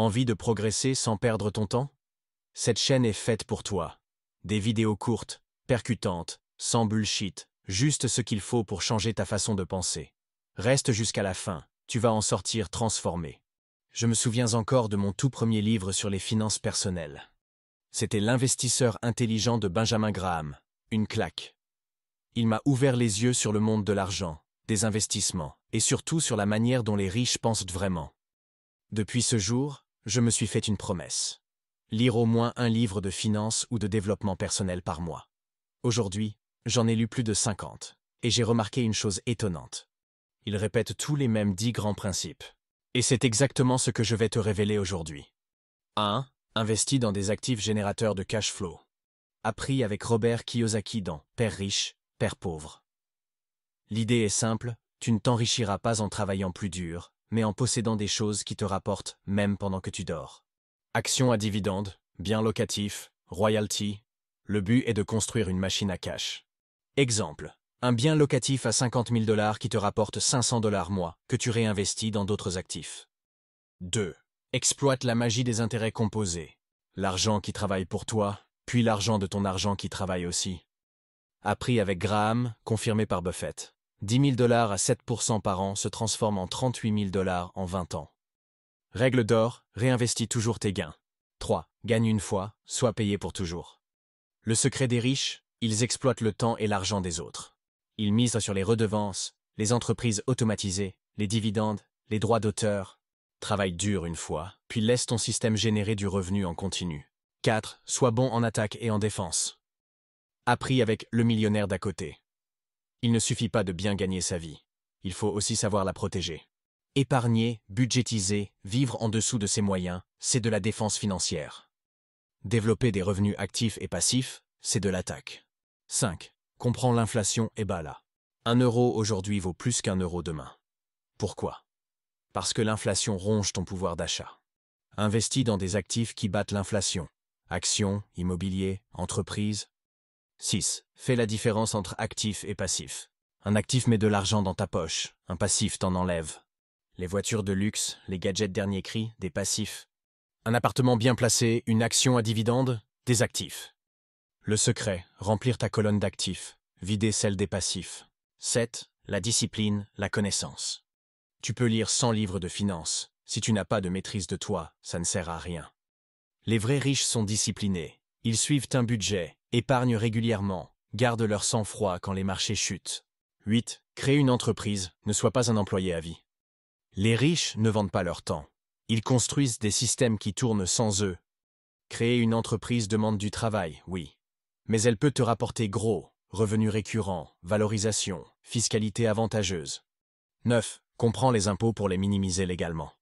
Envie de progresser sans perdre ton temps? Cette chaîne est faite pour toi. Des vidéos courtes, percutantes, sans bullshit, juste ce qu'il faut pour changer ta façon de penser. Reste jusqu'à la fin, tu vas en sortir transformé. Je me souviens encore de mon tout premier livre sur les finances personnelles. C'était L'investisseur intelligent de Benjamin Graham, une claque. Il m'a ouvert les yeux sur le monde de l'argent, des investissements, et surtout sur la manière dont les riches pensent vraiment. Depuis ce jour, je me suis fait une promesse. Lire au moins un livre de finance ou de développement personnel par mois. Aujourd'hui, j'en ai lu plus de 50, et j'ai remarqué une chose étonnante. Ils répètent tous les mêmes 10 grands principes. Et c'est exactement ce que je vais te révéler aujourd'hui. 1. Investis dans des actifs générateurs de cash flow. Appris avec Robert Kiyosaki dans Père riche, Père pauvre. L'idée est simple, tu ne t'enrichiras pas en travaillant plus dur, mais en possédant des choses qui te rapportent même pendant que tu dors. Actions à dividendes, biens locatifs, royalties. Le but est de construire une machine à cash. Exemple, un bien locatif à 50 000 $ qui te rapporte 500 $ mois, que tu réinvestis dans d'autres actifs. 2. Exploite la magie des intérêts composés. L'argent qui travaille pour toi, puis l'argent de ton argent qui travaille aussi. Appris avec Graham, confirmé par Buffett. 10 000 $ à 7% par an se transforment en 38 000 $ en 20 ans. Règle d'or, réinvestis toujours tes gains. 3. Gagne une fois, sois payé pour toujours. Le secret des riches, ils exploitent le temps et l'argent des autres. Ils misent sur les redevances, les entreprises automatisées, les dividendes, les droits d'auteur. Travaille dur une fois, puis laisse ton système générer du revenu en continu. 4. Sois bon en attaque et en défense. Appris avec le millionnaire d'à côté. Il ne suffit pas de bien gagner sa vie. Il faut aussi savoir la protéger. Épargner, budgétiser, vivre en dessous de ses moyens, c'est de la défense financière. Développer des revenus actifs et passifs, c'est de l'attaque. 5. Comprends l'inflation et bas là. 1 euro aujourd'hui vaut plus qu'1 euro demain. Pourquoi? Parce que l'inflation ronge ton pouvoir d'achat. Investis dans des actifs qui battent l'inflation. Actions, immobilier, entreprises. 6. Fais la différence entre actif et passif. Un actif met de l'argent dans ta poche, un passif t'en enlève. Les voitures de luxe, les gadgets dernier cri, des passifs. Un appartement bien placé, une action à dividende, des actifs. Le secret, remplir ta colonne d'actifs, vider celle des passifs. 7. La discipline, la connaissance. Tu peux lire 100 livres de finances. Si tu n'as pas de maîtrise de toi, ça ne sert à rien. Les vrais riches sont disciplinés. Ils suivent un budget, épargnent régulièrement, gardent leur sang-froid quand les marchés chutent. 8. Crée une entreprise, ne sois pas un employé à vie. Les riches ne vendent pas leur temps. Ils construisent des systèmes qui tournent sans eux. Créer une entreprise demande du travail, oui. Mais elle peut te rapporter gros, revenus récurrents, valorisation, fiscalité avantageuse. 9. Comprends les impôts pour les minimiser légalement.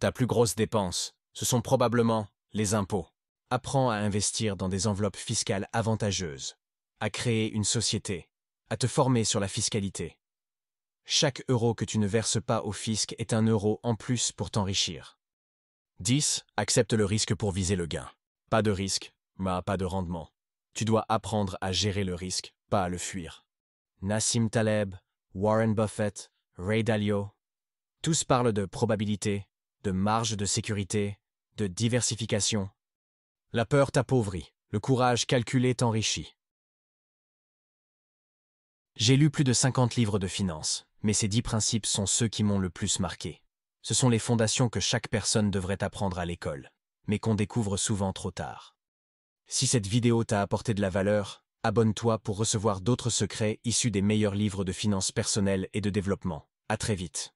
Ta plus grosse dépense, ce sont probablement les impôts. Apprends à investir dans des enveloppes fiscales avantageuses, à créer une société, à te former sur la fiscalité. Chaque euro que tu ne verses pas au fisc est un euro en plus pour t'enrichir. 10. Accepte le risque pour viser le gain. Pas de risque, mais pas de rendement. Tu dois apprendre à gérer le risque, pas à le fuir. Nassim Taleb, Warren Buffett, Ray Dalio, tous parlent de probabilité, de marge de sécurité, de diversification. La peur t'appauvrit, le courage calculé t'enrichit. J'ai lu plus de 50 livres de finances, mais ces 10 principes sont ceux qui m'ont le plus marqué. Ce sont les fondations que chaque personne devrait apprendre à l'école, mais qu'on découvre souvent trop tard. Si cette vidéo t'a apporté de la valeur, abonne-toi pour recevoir d'autres secrets issus des meilleurs livres de finances personnelles et de développement. À très vite.